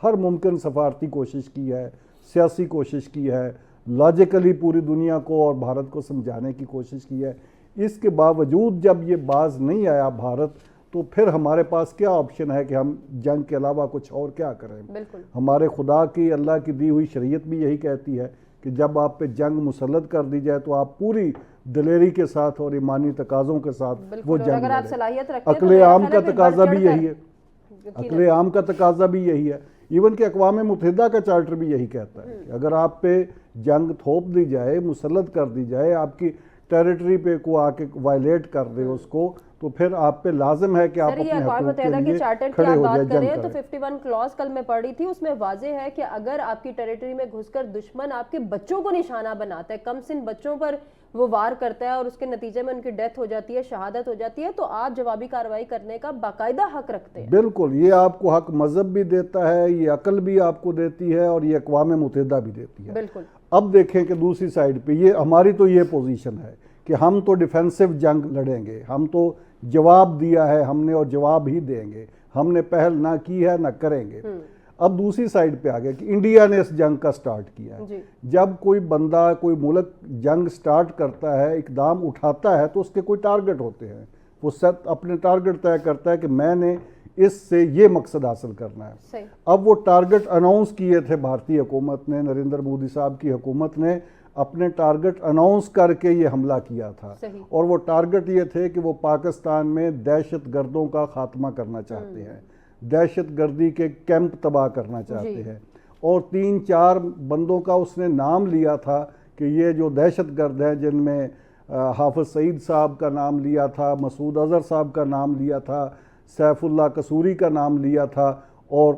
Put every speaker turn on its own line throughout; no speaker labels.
ہر ممکن سفارتی کوشش کی ہے، سیاسی کوشش کی ہے، لاجیکلی پوری دنیا کو اور بھارت کو سمجھانے کی کوشش کی ہے۔ اس کے باوجود جب یہ باز نہیں آیا بھارت، تو پھر ہمارے پاس کیا آپشن ہے کہ ہم جنگ کے علاوہ کچھ اور کیا کریں؟
بالکل
ہمارے خدا کی، اللہ کی دی ہوئی شریعت بھی یہی کہتی ہے کہ جب آپ پہ جنگ مسلط کر دی جائے تو آپ پوری دلیری کے ساتھ اور ایمانی تقاضوں کے ساتھ وہ جنگ
اگر آپ
لڑیں۔
صلاحیت رکھتے ہیں تو
عقل عام
میرا
کا
خیال ہے
تقاضا
پھر
بھی
بڑھ چڑھ
یہی ہے، عقل عام کا تقاضا بھی یہی ہے، ایون کہ اقوام متحدہ کا چارٹر بھی یہی کہتا ہے کہ اگر آپ پہ جنگ تھوپ دی جائے، مسلط کر دی جائے، آپ کی ٹیریٹری پہ کو آ کے وائلیٹ کر دے اس کو، تو پھر آپ پہ لازم ہے کہ آپ
سر، یہ
اپنے
اقوام
حقوق کے
متحدہ کے
لیے
چارٹر کی
کھڑے
آپ
ہو جائے،
بات کریں
جنگ
تو
کریں۔
51 کلاس کل میں پڑھی تھی، اس میں واضح ہے کہ اگر آپ کی ٹیریٹری میں گھس کر دشمن آپ کے بچوں کو نشانہ بناتا ہے، کم سن بچوں پر وہ وار کرتا ہے اور اس کے نتیجے میں ان کی ڈیتھ ہو جاتی ہے، شہادت ہو جاتی ہے، تو آپ جوابی کارروائی کرنے کا باقاعدہ حق رکھتے ہیں۔
بالکل، یہ آپ کو حق مذہب بھی دیتا ہے، یہ عقل بھی آپ کو دیتی ہے، اور یہ اقوام متحدہ بھی دیتی ہے۔
بالکل
اب دیکھیں کہ دوسری سائیڈ پہ یہ ہماری تو یہ پوزیشن ہے کہ ہم تو ڈیفینسو جنگ لڑیں گے، ہم تو جواب دیا ہے ہم نے اور جواب ہی دیں گے، ہم نے پہل نہ کی ہے نہ کریں گے۔ اب دوسری سائیڈ پہ آ گیا کہ انڈیا نے اس جنگ کا سٹارٹ کیا ہے۔ جب کوئی بندہ، کوئی ملک جنگ سٹارٹ کرتا ہے، اقدام اٹھاتا ہے، تو اس کے کوئی ٹارگٹ ہوتے ہیں، وہ اپنے ٹارگٹ طے کرتا ہے کہ میں نے اس سے یہ مقصد حاصل کرنا ہے۔ اب وہ ٹارگٹ اناؤنس کیے تھے بھارتی حکومت نے، نریندر مودی صاحب کی حکومت نے اپنے ٹارگٹ اناؤنس کر کے یہ حملہ کیا تھا، اور وہ ٹارگٹ یہ تھے کہ وہ پاکستان میں دہشت گردوں کا خاتمہ کرنا چاہتے ہیں، دہشت گردی کے کیمپ تباہ کرنا چاہتے ہیں، اور 3-4 بندوں کا اس نے نام لیا تھا کہ یہ جو دہشت گرد ہیں، جن میں حافظ سعید صاحب کا نام لیا تھا، مسعود اظہر صاحب کا نام لیا تھا، سیف اللہ قصوری کا نام لیا تھا، اور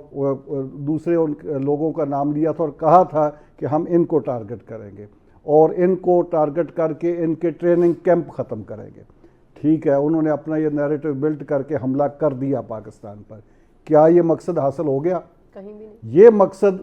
دوسرے ان لوگوں کا نام لیا تھا، اور کہا تھا کہ ہم ان کو ٹارگٹ کریں گے اور ان کو ٹارگٹ کر کے ان کے ٹریننگ کیمپ ختم کریں گے۔ ٹھیک ہے، انہوں نے اپنا یہ نیریٹو بلڈ کر کے حملہ کر دیا پاکستان پر۔ کیا یہ مقصد حاصل ہو گیا؟
کہیں بھی نہیں۔
یہ مقصد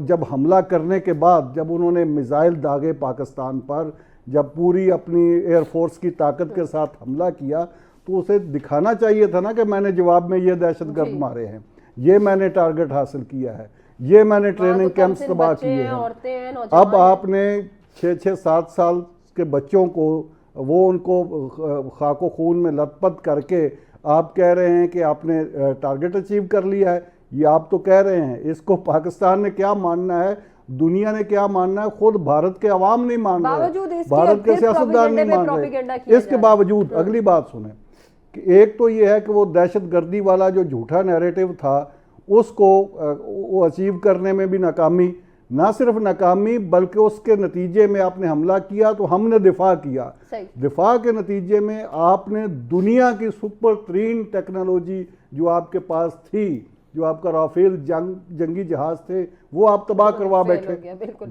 جب حملہ کرنے کے بعد، جب انہوں نے میزائل داغے پاکستان پر، جب پوری اپنی ایئر فورس کی طاقت کے ساتھ حملہ کیا، تو اسے دکھانا چاہیے تھا نا کہ میں نے جواب میں یہ دہشت گرد مارے ہیں، یہ میں نے ٹارگٹ حاصل کیا ہے، یہ میں نے ٹریننگ کیمپس تباہ کیے ہیں۔ اب آپ نے 6-7 سال کے بچوں کو، وہ ان کو خاک و خون میں لت پت کر کے آپ کہہ رہے ہیں کہ آپ نے ٹارگٹ اچیو کر لیا ہے۔ یہ آپ تو کہہ رہے ہیں، اس کو پاکستان نے کیا ماننا ہے، دنیا نے کیا ماننا ہے، خود بھارت کے عوام نہیں مان رہے، بھارت کے سیاستدان نہیں مان رہے۔ اس کے باوجود اگلی بات سنیں کہ ایک تو یہ ہے کہ وہ دہشت گردی والا جو جھوٹا نیریٹو تھا، اس کو وہ اچیو کرنے میں بھی ناکامی، نہ صرف ناکامی بلکہ اس کے نتیجے میں آپ نے حملہ کیا تو ہم نے دفاع کیا۔ دفاع کے نتیجے میں آپ نے دنیا کی سپر ترین ٹیکنالوجی جو آپ کے پاس تھی، جو آپ کا رافیل جنگی جہاز تھے، وہ آپ تباہ کروا بیٹھے،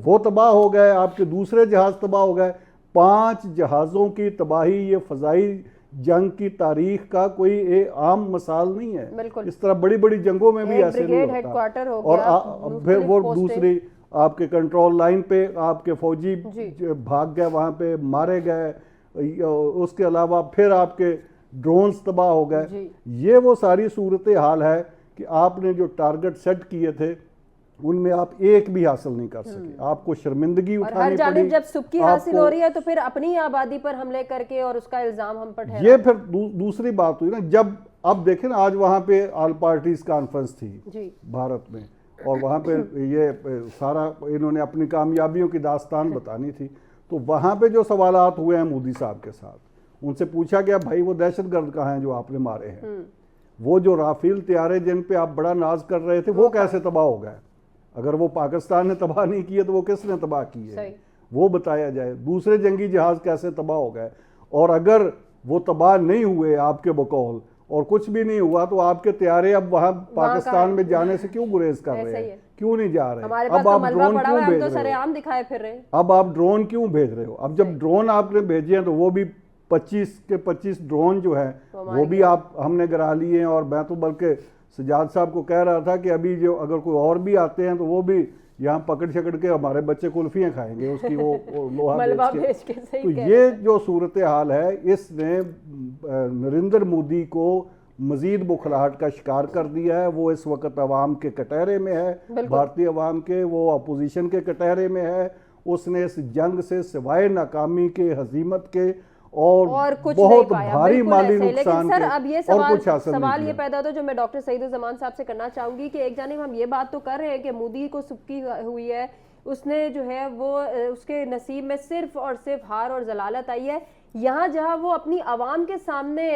وہ تباہ ہو گئے، آپ کے دوسرے جہاز تباہ ہو گئے۔ 5 جہازوں کی تباہی یہ فضائی جنگ کی تاریخ کا کوئی عام مثال نہیں ہے۔ اس طرح بڑی بڑی جنگوں میں بھی ایسے نہیں ہوتا۔ اور پھر وہ دوسری آپ کے کنٹرول لائن پہ آپ کے فوجی بھاگ گئے، وہاں پہ مارے گئے، اس کے علاوہ پھر آپ کے ڈرونز تباہ ہو گئے۔ یہ وہ ساری صورتحال ہے کہ آپ نے جو ٹارگٹ سیٹ کیے تھے ان میں آپ ایک بھی حاصل نہیں کر سکے، آپ کو شرمندگی اٹھانی پڑی۔
ہر جانب جب سبکی حاصل ہو رہی ہے تو پھر اپنی آبادی پر حملے کر کے اور اس کا الزام ہم پر ٹھہرا۔
یہ پھر دوسری بات ہوئی نا، جب اب دیکھیں نا، آج وہاں پہ آل پارٹیز کانفرنس تھی بھارت میں، اور وہاں پہ یہ سارا انہوں نے اپنی کامیابیوں کی داستان بتانی تھی، تو وہاں پہ جو سوالات ہوئے ہیں مودی صاحب کے ساتھ، ان سے پوچھا گیا بھائی وہ دہشت گرد کہاں ہیں جو آپ نے مارے ہیں؟ وہ جو رافیل طیارے جن پہ آپ بڑا ناز کر رہے تھے وہ کیسے تباہ ہو گئے؟ اگر وہ پاکستان نے تباہ نہیں کیے تو وہ کس نے تباہ کیے؟ وہ بتایا جائے۔ دوسرے جنگی جہاز کیسے تباہ ہو گئے؟ اور اگر وہ تباہ نہیں ہوئے آپ کے بقول اور کچھ بھی نہیں ہوا تو آپ کے طیارے اب وہاں پاکستان میں جانے سے کیوں گریز کر رہے ہیں؟ کیوں نہیں جا رہے؟ اب آپ ڈرون کیوں بھیج رہے ہو؟ اب آپ ڈرون کیوں بھیج رہے ہو؟ اب جب ڈرون آپ نے بھیجے ہیں تو وہ بھی 25 کے 25 ڈرون جو ہیں وہ بھی ہم نے گرا لیے ہیں، اور میں تو بلکہ سجاد صاحب کو کہہ رہا تھا کہ ابھی جو اگر کوئی اور بھی آتے ہیں تو وہ بھی یہاں پکڑ شکڑ کے ہمارے بچے کلفیاں کھائیں گے، اس کی وہ لوہا بیچ کے۔ تو یہ جو صورتحال ہے، اس نے نریندر مودی کو مزید بکھلاہٹ کا شکار کر دیا ہے. وہ اس وقت عوام کے کٹہرے میں ہے, بھارتی عوام کے, وہ اپوزیشن کے کٹہرے میں ہے. اس نے اس جنگ سے سوائے ناکامی کے, ہزیمت کے اور بہت بھاری مالی نقصان کے
اب یہ سوال یہ پیدا ہوتا ہے جو میں ڈاکٹر سعید الزمان صاحب سے کرنا چاہوں گی کہ ایک جانب ہم یہ بات تو کر رہے ہیں کہ مودی کو سبکی ہوئی ہے, اس نے جو ہے وہ اس کے نصیب میں صرف اور صرف ہار اور ضلالت آئی ہے. یہاں جہاں وہ اپنی عوام کے سامنے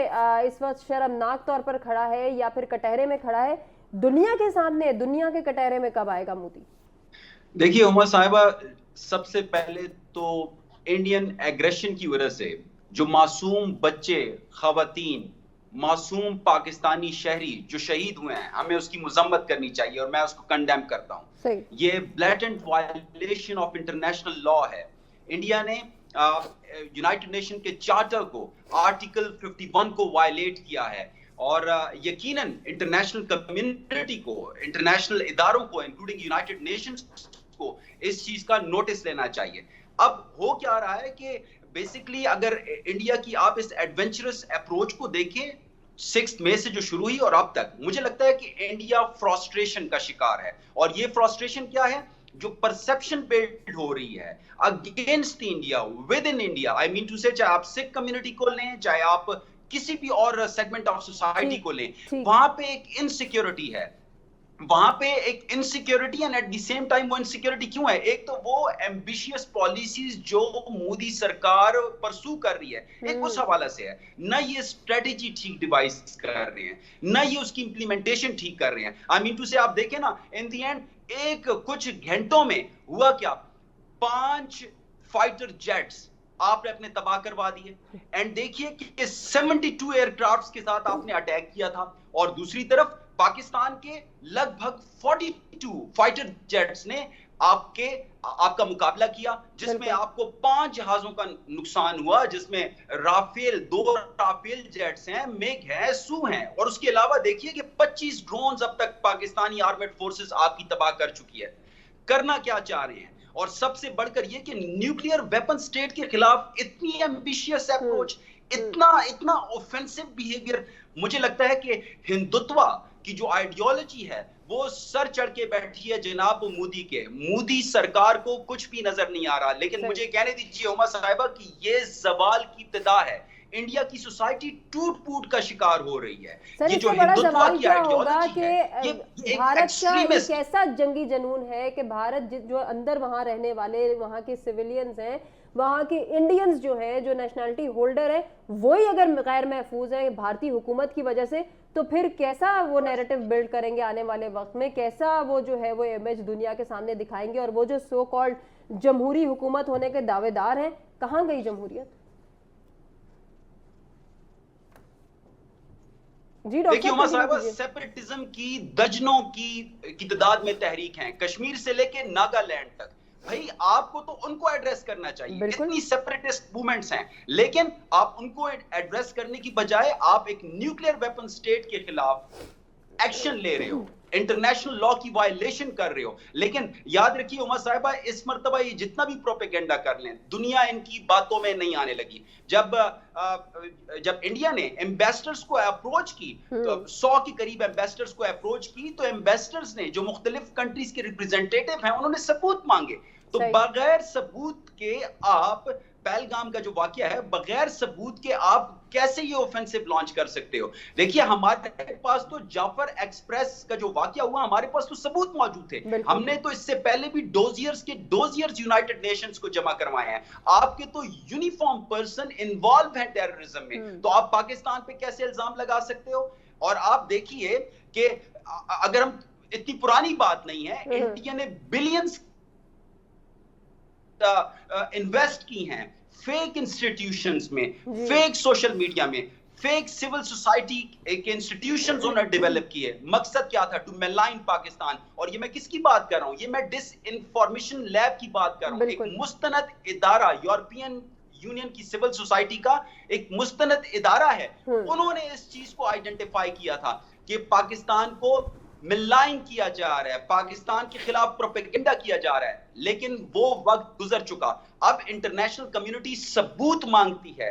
اس وقت شرمناک طور پر کھڑا ہے یا پھر کٹہرے میں کھڑا ہے, دنیا کے سامنے, دنیا کے کٹہرے میں کب آئے گا مودی؟
دیکھیے عمر صاحبہ, سب سے پہلے تو انڈین ایگریشن کی وجہ سے جو معصوم بچے, خواتین, معصوم پاکستانی شہری جو شہید ہوئے ہیں, ہمیں اس کی مذمت کرنی چاہیے اور میں اس کو کنڈیم کرتا ہوں. یہ blatant violation of international law ہے. انڈیا نے یونائٹڈ نیشن کے چارٹر کو, آرٹیکل 51 کو وائلیٹ کیا ہے, اور یقیناً انٹرنیشنل کمیونٹی کو, انٹرنیشنل اداروں کو انکلوڈنگ یونائٹڈ نیشنز کو اس چیز کا نوٹس لینا چاہیے. اب ہو کیا رہا ہے کہ بیسکلی اگر انڈیا کی آپ اس ایڈونچرس اپروچ کو دیکھیں 6 مئی سے جو شروع ہوئی اور اب تک, مجھے لگتا ہے کہ انڈیا فرسٹریشن کا شکار ہے. اور یہ فرسٹریشن کیا ہے؟ جو پرسپشن بیلڈ ہو رہی ہے against India, within India, I mean to say, چاہے آپ سکھ کمیونٹی کو لیں, چاہے آپ کسی بھی اور سیگمنٹ آف سوسائٹی کو لیں, وہاں پہ ایک انسیکیورٹی ہے, وہاں پہ ایک insecurity. And at the same time وہ انسیکیورٹی کیوں ہے؟ ایک تو وہ ایمبیشیس پالیسیز جو مودی سرکار پرسو کر رہی ہے, ایک اس حوالے سے ہے, نہ یہ اسٹریٹجی ٹھیک ڈیوائس کر رہے ہیں, نہ یہ اس کی امپلیمنٹیشن ٹھیک کر رہے ہیں. آئی مین ٹو سے آپ دیکھیں نا, ان دی اینڈ ایک کچھ گھنٹوں میں ہوا کیا, 5 فائٹر جیٹس آپ نے اپنے تباہ کروا دیے. اینڈ دیکھیے کہ 72 ایئر کرافٹس کے ساتھ آپ نے اٹیک کیا تھا, اور دوسری طرف پاکستان کے لگ بھگ 42 فائٹر جیٹس نے آپ کا مقابلہ کیا, جس میں آپ کو 5 جہازوں کا نقصان ہوا, جس میں رافیل 2 رافیل جیٹس ہیں, میگ ہے, سو ہیں, اور اس کے علاوہ دیکھیے کہ 25 ڈرونز اب تک پاکستانی آرمڈ فورسز آپ کی تباہ کر چکی ہے. کرنا کیا چاہ رہے ہیں؟ اور سب سے بڑھ کر یہ کہ نیوکلیئر ویپن سٹیٹ کے خلاف اتنی ایمبیشیس اپروچ, اتنا اوفینسو بیہیویئر. مجھے لگتا ہے کہ ہندوتوا کی جو آئیڈیالوجی ہے وہ سر چڑھ کے بیٹھی ہے جناب مودی کے. مودی سرکار کو کچھ بھی نظر نہیں آ رہا. لیکن مجھے کہنے دیجیے عمر صاحبہ کہ یہ زوال کی ابتدا ہے. انڈیا کی سوسائٹی ٹوٹ پوٹ کا شکار ہو رہی ہے.
یہ جو ہندوتوا کی آئیڈیالوجی ہے, یہ بھارت کا ایک ایسا جنگی جنون ہے کہ بھارت جو اندر وہاں رہنے والے وہاں کے سویلینز ہیں, وہاں کے انڈینز جو ہیں, جو نیشنلٹی ہولڈر ہیں, وہی اگر غیر محفوظ ہیں بھارتی حکومت کی وجہ سے, تو پھر کیسا وہ نیریٹو بلڈ کریں گے آنے والے وقت میں, کیسا وہ جو ہے وہ امیج دنیا کے سامنے دکھائیں گے. اور وہ جو سو کالڈ جمہوری حکومت ہونے کے دعوے دار ہیں, کہاں گئی جمہوریت؟
دیکھیے عمر صاحبہ, سیپریٹزم کی درجنوں کی تعداد میں تحریک ہیں, کشمیر سے لے کے ناگالینڈ تک. بھائی آپ کو تو ان کو ایڈریس کرنا چاہیے, اتنی سیپریٹسٹ موومنٹس ہیں, لیکن آپ ان کو ایڈریس کرنے کی بجائے آپ ایک نیوکلیئر ویپن سٹیٹ کے خلاف ایکشن لے رہے ہو, انٹرنیشنل لا کی وائلیشن کر رہے ہو. لیکن یاد رکھیے عمر صاحبہ, اس مرتبہ یہ جتنا بھی پروپیگنڈا کر لیں, دنیا ان کی باتوں میں نہیں آنے لگی. جب انڈیا نے ایمبیسڈرز کو اپروچ کی, 100 کے قریب ایمبیسڈرز کو اپروچ کی, تو ایمبیسڈرز نے جو مختلف کنٹریز کے ریپرزینٹیٹیو ہیں انہوں نے ثبوت مانگے. تو بغیر ثبوت کے آپ, پہلگام کا جو واقعہ ہے, بغیر ثبوت کے آپ کیسے یہ اوفینسو لانچ کر سکتے ہو؟ دیکھیے ہمارے پاس تو جعفر ایکسپریس کا جو واقعہ ہوا, ہمارے پاس تو ثبوت موجود تھے. ہم نے تو اس سے پہلے بھی ڈوزیئرز یونائٹڈ نیشنز کو جمع کروائے ہیں. آپ کے تو یونیفارم پرسن انوالو ہیں ٹیررزم میں, تو آپ پاکستان پہ کیسے الزام لگا سکتے ہو؟ اور آپ دیکھیے کہ اگر ہم, اتنی پرانی بات نہیں ہے, انڈیا نے بلینز انویسٹ کی ہیں فیک انسٹیٹیوشنز میں, فیک سوشل میڈیا میں, فیک سول سوسائٹی کے انسٹیٹیوشنز انہوں نے ڈیولپ کیے. مقصد کیا تھا؟ ٹو ملائن پاکستان. اور یہ میں کس کی بات کر رہا ہوں؟ یہ میں ڈس انفارمیشن لیب کی بات کر رہا ہوں. ایک مستند ادارہ, یورپین یونین کی سول سوسائٹی کا ایک مستند ادارہ ہے, انہوں نے اس چیز کو آئیڈینٹیفائی کیا تھا کہ پاکستان کو ملائن کیا جا رہا ہے, پاکستان کے خلاف پروپیگنڈا کیا جا رہا ہے. لیکن وہ وقت گزر چکا. اب انٹرنیشنل کمیونٹی ثبوت مانگتی ہے,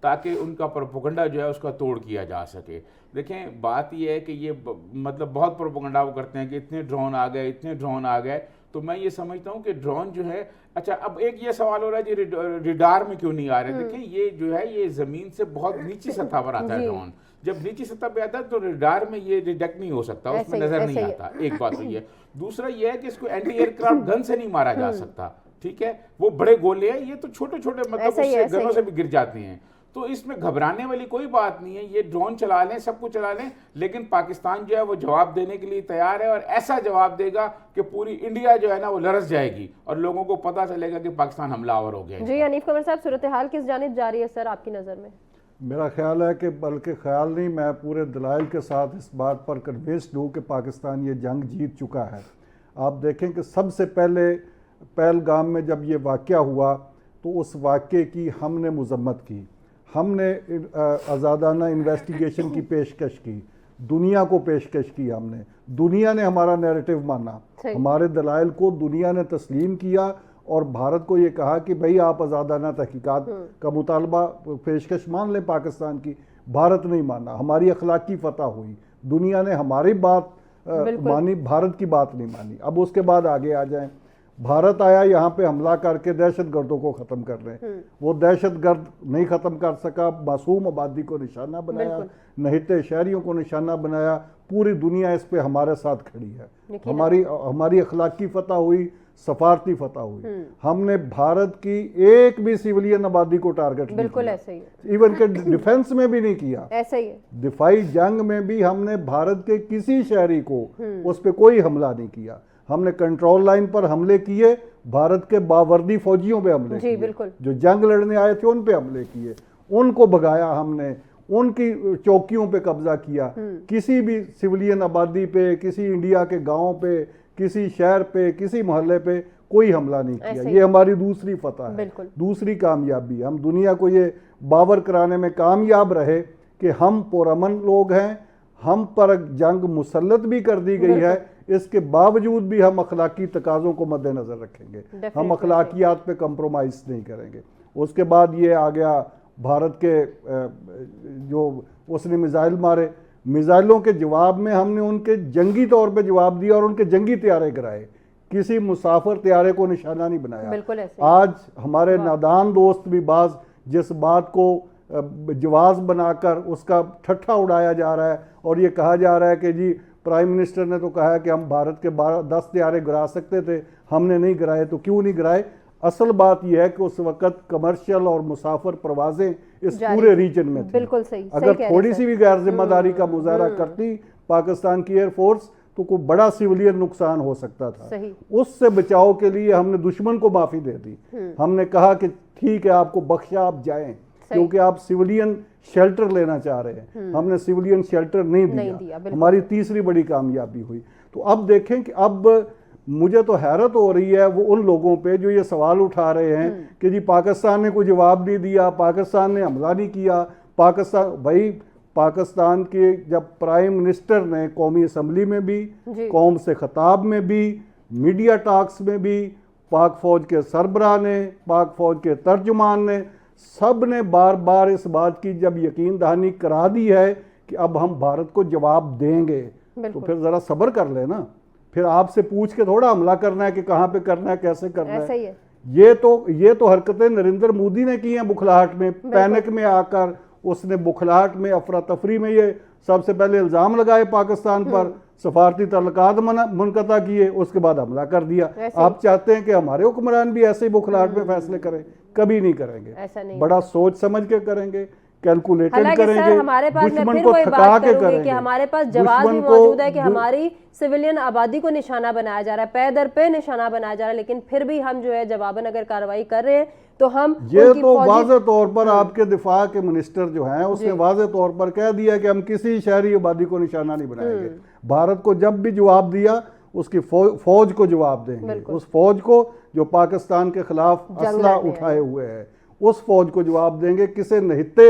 تاکہ ان کا پروپیگنڈا جو ہے اس کا توڑ کیا جا سکے. دیکھیں بات یہ ہے کہ یہ مطلب بہت پروپیگنڈا وہ کرتے ہیں کہ اتنے ڈرون آ گئے اتنے ڈرون آ گئے. تو میں یہ سمجھتا ہوں کہ ڈرون جو ہے, اچھا اب ایک یہ سوال ہو رہا ہے کہ ریڈار میں کیوں نہیں آ رہے. دیکھیں یہ جو ہے یہ زمین سے بہت نیچی سطح پر آتا ہے ڈرون. جب نیچی سطح پہ آتا ہے تو ریڈار میں یہ ڈیٹیکٹ نہیں ہو سکتا, اس میں نظر نہیں آتا. ایک بات تو یہ. دوسرا یہ ہے کہ اس کو اینٹی ایئر کرافٹ گن سے نہیں مارا جا سکتا. ٹھیک ہے, وہ بڑے گولے ہیں, یہ تو چھوٹے چھوٹے مطلب اس سے گنوں سے بھی گر جاتے ہیں. تو اس میں گھبرانے والی کوئی بات نہیں ہے. یہ ڈرون چلا لیں, سب کچھ چلا لیں, لیکن پاکستان جو ہے وہ جواب دینے کے لیے تیار ہے, اور ایسا جواب دے گا کہ پوری انڈیا جو ہے نا وہ لرز جائے گی اور لوگوں کو پتہ چلے گا کہ پاکستان حملہ آور ہو گیا.
جی حنیف قمر صاحب, صورتحال کس جانب جا رہی ہے سر آپ کی نظر میں؟
میرا خیال ہے کہ بلکہ خیال نہیں, میں پورے دلائل کے ساتھ اس بات پر کنوینسڈ ہوں کہ پاکستان یہ جنگ جیت چکا ہے. آپ دیکھیں کہ سب سے پہلے پہلگام میں جب یہ واقعہ ہوا تو اس واقعے کی ہم نے مذمت کی, ہم نے آزادانہ انویسٹیگیشن کی پیشکش کی, دنیا کو پیشکش کی, ہم نے دنیا نے ہمارا نیریٹو مانا, ہمارے دلائل کو دنیا نے تسلیم کیا اور بھارت کو یہ کہا کہ بھئی آپ آزادانہ تحقیقات کا مطالبہ پیشکش مان لیں پاکستان کی. بھارت نہیں مانا, ہماری اخلاقی فتح ہوئی, دنیا نے ہماری بات مانی, بھارت کی بات نہیں مانی. اب اس کے بعد آگے آ جائیں, بھارت آیا یہاں پہ حملہ کر کے دہشت گردوں کو ختم کر رہے ہیں. وہ دہشت گرد نہیں ختم کر سکا, معصوم آبادی کو نشانہ بنایا, نہتے شہریوں کو نشانہ بنایا. پوری دنیا اس پہ ہمارے ساتھ کھڑی ہے. ہماری اخلاقی فتح ہوئی, سفارتی فتح ہوئی. ہم نے بھارت کی ایک بھی سیولین آبادی کو ٹارگٹ نہیں کیا,
ایسے ہی
ایون کہ ڈیفنس میں بھی نہیں کیا.
ایسا ہی ہے,
دفاعی جنگ میں بھی ہم نے بھارت کے کسی شہری کو اس پہ کوئی حملہ نہیں کیا. ہم نے کنٹرول لائن پر حملے کیے, بھارت کے باوردی فوجیوں پہ حملے کیے, جو جنگ لڑنے آئے تھے ان پہ حملے کیے, ان کو بھگایا ہم نے, ان کی چوکیوں پہ قبضہ کیا. کسی بھی سیولین آبادی پہ, کسی انڈیا کے گاؤں پہ, کسی شہر پہ, کسی محلے پہ کوئی حملہ نہیں کیا. یہ ہماری دوسری فتح ہے, دوسری کامیابی. ہم دنیا کو یہ باور کرانے میں کامیاب رہے کہ ہم پرامن لوگ ہیں, ہم پر جنگ مسلط بھی کر دی گئی ہے, اس کے باوجود بھی ہم اخلاقی تقاضوں کو مد نظر رکھیں گے, ہم اخلاقیات پہ کمپرومائز نہیں کریں گے. اس کے بعد یہ آ گیا بھارت کے جو اس نے میزائل مارے, میزائلوں کے جواب میں ہم نے ان کے جنگی طور پہ جواب دیا اور ان کے جنگی طیارے گرائے, کسی مسافر طیارے کو نشانہ نہیں بنایا. آج ہمارے نادان دوست بھی بعض جس بات کو جواز بنا کر اس کا ٹھٹھا اڑایا جا رہا ہے اور یہ کہا جا رہا ہے کہ جی پرائم منسٹر نے تو کہا ہے کہ ہم بھارت کے 10 طیارے گرا سکتے تھے, ہم نے نہیں گرائے. تو کیوں نہیں گرائے؟ اصل بات یہ ہے کہ اس وقت کمرشل اور مسافر پروازیں اس پورے ریجن میں تھیں.
بالکل صحیح.
اگر تھوڑی سی بھی غیر ذمہ داری کا مظاہرہ کرتی پاکستان کی ایئر فورس تو کوئی بڑا سیولین نقصان ہو سکتا تھا. اس سے بچاؤ کے لیے ہم نے دشمن کو معافی دے دی. ہم نے کہا کہ ٹھیک ہے آپ کو بخشا, آپ جائیں, کیونکہ آپ سیولین شیلٹر لینا چاہ رہے ہیں. ہم نے سیولین شیلٹر نہیں دیا. ہماری تیسری بڑی کامیابی ہوئی. تو اب دیکھیں کہ اب مجھے تو حیرت ہو رہی ہے وہ ان لوگوں پہ جو یہ سوال اٹھا رہے ہیں کہ جی پاکستان نے کوئی جواب نہیں دیا, پاکستان نے حملہ نہیں کیا. بھائی پاکستان کے جب پرائم منسٹر نے قومی اسمبلی میں بھی, قوم سے خطاب میں بھی, میڈیا ٹاکس میں بھی, پاک فوج کے سربراہ نے, پاک فوج کے ترجمان نے, سب نے بار بار اس بات کی جب یقین دہانی کرا دی ہے کہ اب ہم بھارت کو جواب دیں گے, تو پھر ذرا صبر کر لیں نا. پھر آپ سے پوچھ کے تھوڑا حملہ کرنا ہے کہ کہاں پہ کرنا ہے, کیسے کرنا ہے. یہ تو حرکتیں نریندر مودی نے کی ہیں بکھلاہٹ میں, پینک میں آ کر. اس نے بکھلاہٹ میں, افراتفری میں یہ سب سے پہلے الزام لگائے پاکستان پر, سفارتی تعلقات منقطع کیے, اس کے بعد حملہ کر دیا. آپ چاہتے ہیں کہ ہمارے حکمران بھی ایسے ہی بکھلاہٹ میں فیصلے کریں؟ کبھی نہیں کریں گے. بڑا سوچ سمجھ کے کریں گے, کیلکولیٹڈ کریں گے, دشمن کو تھکا کے کریں گے.
ہمارے پاس جواز بھی موجود ہے کہ ہماری سیولین آبادی کو نشانہ بنایا جا رہا ہے, پے در پہ نشانہ بنایا جا رہا ہے, لیکن پھر بھی ہم جو ہے جواباً اگر کارروائی کر رہے ہیں تو ہم
یہ تو واضح طور پر آپ کے دفاع کے منسٹر جو ہیں اس نے واضح طور پر کہہ دیا کہ ہم کسی شہری آبادی کو نشانہ نہیں بنائیں گے. بھارت کو جب بھی جواب دیا اس کی فوج کو جواب دیں گے, اس فوج کو جو پاکستان کے خلاف اسلحہ اٹھائے ہوئے ہے اس فوج کو جواب دیں گے. کسی نہتے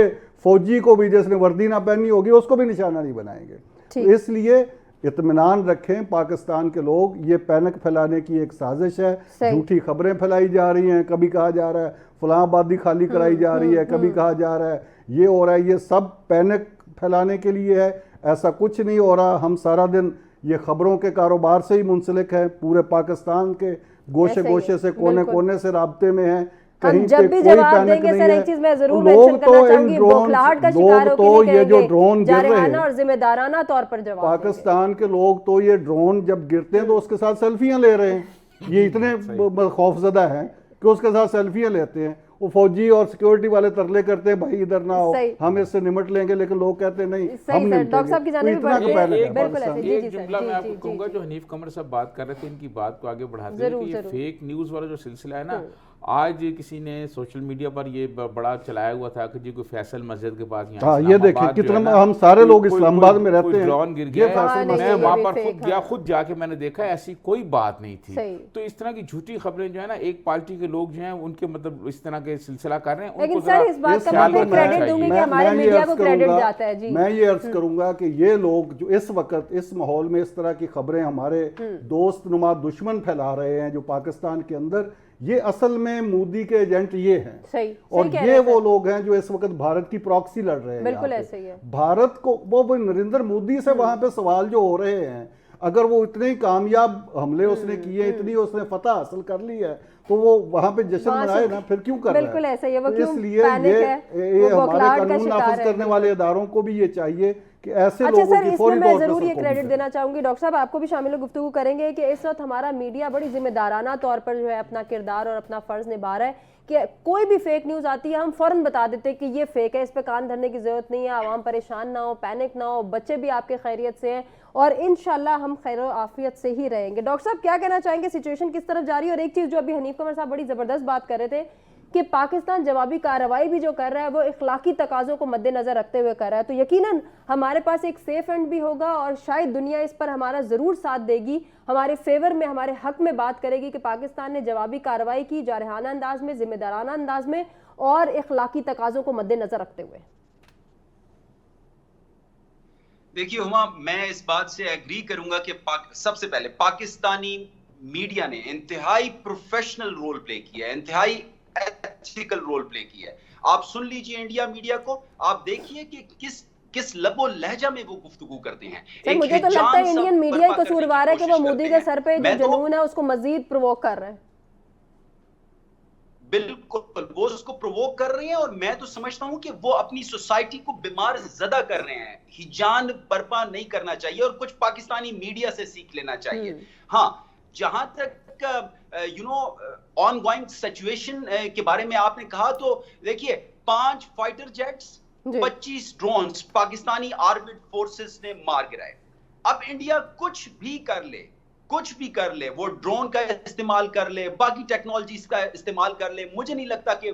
فوجی کو بھی جس نے وردی نہ پہنی ہوگی اس کو بھی نشانہ نہیں بنائیں گے. اس لیے اطمینان رکھیں پاکستان کے لوگ، یہ پینک پھیلانے کی ایک سازش ہے، جھوٹی خبریں پھیلائی جا رہی ہیں، کبھی کہا جا رہا ہے فلاں آبادی خالی کرائی جا رہی ہے، کبھی کہا جا رہا ہے یہ ہو رہا ہے، یہ سب پینک پھیلانے کے لیے ہے، ایسا کچھ نہیں ہو رہا. ہم سارا دن یہ خبروں کے کاروبار سے ہی منسلک ہیں، پورے پاکستان کے گوشے گوشے سے کونے کونے سے رابطے میں ہیں، کہیں
جب بھی جواب دیں گے سر ایک چیز میں ضرور مینشن کرنا چاہوں گی، بوکھلاہٹ کا شکار ہو کے نہیں کہیں گے، جارحانہ اور ذمہ دارانہ طور پر جواب دیں گے.
پاکستان کے لوگ تو یہ ڈرون جب گرتے ہیں تو اس کے ساتھ سیلفیاں لے رہے ہیں، یہ اتنے خوفزدہ ہیں کہ اس کے ساتھ سیلفیاں لیتے ہیں. وہ فوجی اور سیکیورٹی والے ترلے کرتے ہیں بھائی ادھر نہ ہو، ہم اس سے نمٹ لیں گے، لیکن لوگ کہتے ہیں نہیں ہم نمٹیں گے.
ایک جملہ میں آپ کو کہوں گا جو حنیف قمر صاحب بات کر رہے تھے، ان کی بات کو آگے بڑھاتے ہیں کہ یہ فیک نیوز والا جو سلسلہ ہے نا، آج کسی نے سوشل میڈیا پر یہ بڑا چلایا ہوا تھا کہ جی کوئی فیصل مسجد کے پاس یہاں
یہ دیکھیں کتنا ہم سارے لوگ اسلام آباد میں رہتے ہیں،
ڈرون گر گیا، میں وہاں پر خود گیا، خود جا کے میں نے دیکھا ایسی کوئی بات نہیں تھی. تو اس طرح کی جھوٹی خبریں جو ہے نا ایک پارٹی کے لوگ جو ہیں ان کے مطلب اس طرح کے سلسلہ کر رہے ہیں، ان کو ذرا خیال رکھنا چاہیے.
میں یہ عرض کروں گا کہ یہ لوگ جو اس وقت اس ماحول میں اس طرح کی خبریں ہمارے دوست نما دشمن پھیلا رہے ہیں جو پاکستان کے اندر، یہ اصل میں مودی کے ایجنٹ یہ ہیں، اور یہ وہ لوگ ہیں جو اس وقت بھارت کی پراکسی لڑ رہے ہیں.
بالکل ایسے ہی ہے.
بھارت کو وہ نریندر مودی سے وہاں پہ سوال جو ہو رہے ہیں، اگر وہ اتنے ہی کامیاب حملے اس نے کیے، اتنی اس نے فتح حاصل کر لی ہے، تو وہ وہاں پہ جشن منائے نا، پھر کیوں کر رہا ہے؟
بالکل ایسا ہی ہے. وہ
اس لیے یہ ہمارے قانون نافذ کرنے والے اداروں کو بھی یہ چاہیے کہ ایسے لوگوں کی فوری طور پر
میں ضرور یہ کریڈٹ دینا چاہوں گی. ڈاکٹر صاحب آپ کو بھی شامل گفتگو کریں گے کہ اس وقت ہمارا میڈیا بڑی ذمہ دارانہ طور پر جو ہے اپنا کردار اور اپنا فرض نبھا رہا ہے کہ کوئی بھی فیک نیوز آتی ہے ہم فوراً بتا دیتے کہ یہ فیک ہے، اس پہ کان دھرنے کی ضرورت نہیں ہے، عوام پریشان نہ ہو، پینک نہ ہو، بچے بھی آپ کے خیریت سے ہیں اور انشاءاللہ ہم خیر و عافیت سے ہی رہیں گے. ڈاکٹر صاحب کیا کہنا چاہیں گے، سچویشن کس طرف جا رہی ہے؟ اور ایک چیز جو ابھی حنیف قمر صاحب بڑی زبردست بات کر رہے تھے کہ پاکستان جوابی کارروائی بھی جو کر رہا ہے وہ اخلاقی تقاضوں کو مد نظر رکھتے ہوئے کر رہا ہے، تو یقیناً ہمارے پاس ایک سیف اینڈ بھی ہوگا اور شاید دنیا اس پر ہمارا ضرور ساتھ دے گی، ہمارے فیور میں، ہمارے حق میں بات کرے گی کہ پاکستان نے جوابی کارروائی کی جارحانہ انداز میں، ذمہ دارانہ انداز میں اور اخلاقی تقاضوں کو مد نظر رکھتے ہوئے.
دیکھیے ہما، میں اس بات سے ایگری کروں گا کہ سب سے پہلے پاکستانی میڈیا نے انتہائی پروفیشنل رول پلے کیا ہے، انتہائی ایتھیکل رول پلے کیا ہے. آپ سن لیجئے انڈیا میڈیا کو، آپ دیکھیے کہ کس لب و لہجہ میں وہ گفتگو کرتے ہیں.
مجھے تو لگتا ہے انڈین میڈیا ہی قصوروار ہے کہ وہ مودی کے سر پہ جو جنون ہے اس کو مزید پرووک کر رہے ہیں.
بالکل وہ اس کو پرووک کر رہے ہیں، اور میں تو سمجھتا ہوں کہ وہ اپنی سوسائٹی کو بیمار زدہ کر رہے ہیں. ہجان برپا نہیں کرنا چاہیے اور کچھ پاکستانی میڈیا سے سیکھ لینا چاہیے. ہاں، جہاں تک آن گوئنگ سچویشن کے بارے میں آپ نے کہا، تو دیکھیے 5 fighter jets 25 drones Pakistani armed forces نے مار گرائے. اب انڈیا کچھ بھی کر لے، وہ ڈرون کا استعمال کر لے، باقی ٹیکنالوجیز کا استعمال کر لے، مجھے نہیں لگتا کہ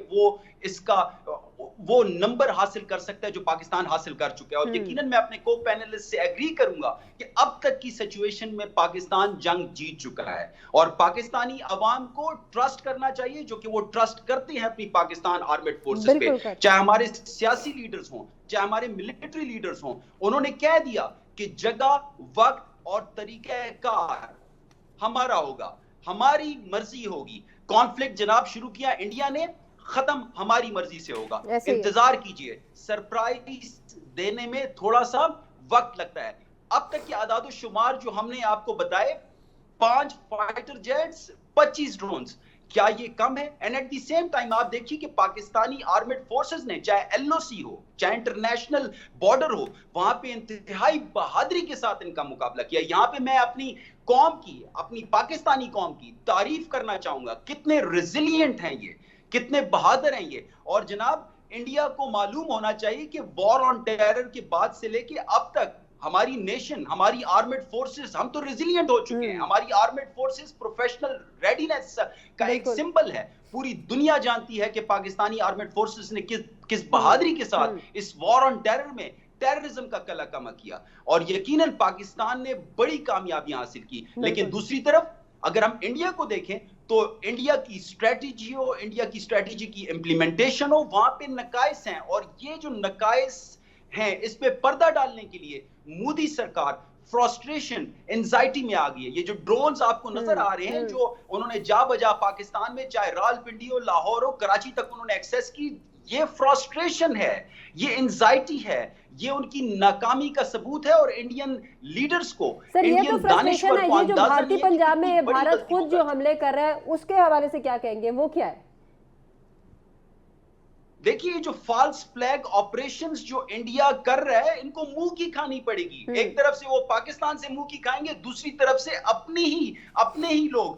وہ نمبر حاصل کر سکتا ہے جو پاکستان حاصل کر چکا ہے. اور یقیناً میں اپنے کو پینلسٹ سے ایگری کروں گا کہ اب تک کی سچویشن میں پاکستان جنگ جیت چکا ہے، اور پاکستانی عوام کو ٹرسٹ کرنا چاہیے جو کہ وہ ٹرسٹ کرتے ہیں اپنی پاکستان آرمڈ فورسز پہ. چاہے ہمارے سیاسی لیڈرز ہوں، چاہے ہمارے ملٹری لیڈرز ہوں، انہوں نے کہہ دیا کہ جگہ، وقت اور طریقہ کار ہمارا ہوگا، ہماری مرضی ہوگی. کانفلکٹ جناب شروع کیا انڈیا نے، ختم ہماری مرضی سے ہوگا. انتظار کیجئے، سرپرائز دینے میں تھوڑا سا وقت لگتا ہے. اب تک کے اعداد و شمار جو ہم نے آپ کو بتائے، 5 فائٹر جیٹس، 25 ڈرونز، کیا یہ کم ہے؟ And at the same time آپ دیکھیے کہ پاکستانی آرمڈ فورسز نے، چاہے ایل او سی ہو، چاہے انٹرنیشنل بارڈر ہو، وہاں پہ انتہائی بہادری کے ساتھ ان کا مقابلہ کیا. یہاں پہ میں اپنی قوم کی، اپنی پاکستانی قوم کی تعریف کرنا چاہوں گا. کتنے ریزیلینٹ ہیں یہ، کتنے بہادر ہیں یہ. اور جناب انڈیا کو معلوم ہونا چاہیے کہ وار آن ٹیرر کے بعد سے لے کے اب تک ہماری نیشن، ہماری آرمڈ فورسز، ہم تو ریزیلینٹ ہو چکے ہیں. ہماری آرمڈ فورسز پروفیشنل ریڈینس کا ایک سمبل ہے. پوری دنیا جانتی ہے کہ پاکستانی آرمڈ فورسز نے کس بہادری کے ساتھ اس وار آن ٹیرر میں ٹیررزم کا کلا کما کیا، اور یقیناً پاکستان نے بڑی کامیابیاں حاصل کی. لیکن دوسری طرف اگر ہم انڈیا کو دیکھیں تو انڈیا کی اسٹریٹجی ہو، انڈیا کی اسٹریٹجی کی امپلیمنٹیشن ہو، وہاں پہ نقائص ہیں. اور یہ جو نقائص ہیں اس پہ پردہ ڈالنے کے لیے مودی سرکار فرسٹریشن انزائٹی میں آ گئی ہے. یہ جو ڈرونز آپ کو نظر آ رہے ہیں جو انہوں نے جا بجا پاکستان میں چاہے راولپنڈی ہو لاہور ہو کراچی تک انہوں نے ایکسیس کی, یہ فرسٹریشن ہے, یہ انزائٹی ہے, یہ ان کی ناکامی کا ثبوت ہے. اور انڈین لیڈرز کو
سر یہ تو فرسٹریشن ہے, یہ جو بھارتی پنجاب میں بھارت خود جو حملے کر رہا ہے اس کے حوالے سے کیا کہیں گے, وہ کیا ہے؟
دیکھیے جو فالس فلیگ آپریشنز جو انڈیا کر رہا ہے ان کو منہ کی کھانی پڑے گی. ایک طرف سے وہ پاکستان سے منہ کی کھائیں گے, دوسری طرف سے اپنے ہی لوگ,